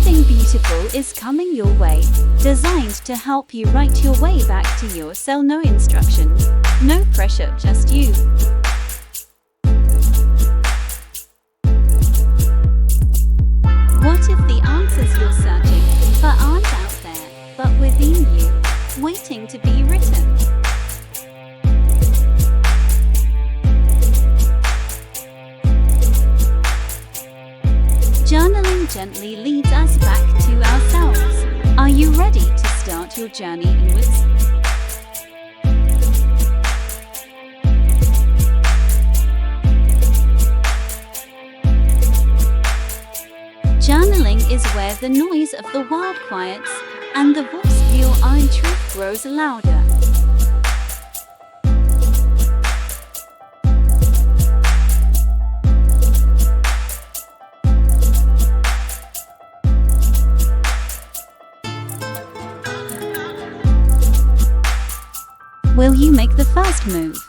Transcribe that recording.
Something beautiful is coming your way, designed to help you write your way back to yourself. No instructions, no pressure, just you. What if the answers you're searching for aren't out there, but within you, waiting to be written? Journaling gently leads us back to ourselves. Are you ready to start your journey inwards? Journaling is where the noise of the world quiets and the voice of your own truth grows louder. Will you make the first move?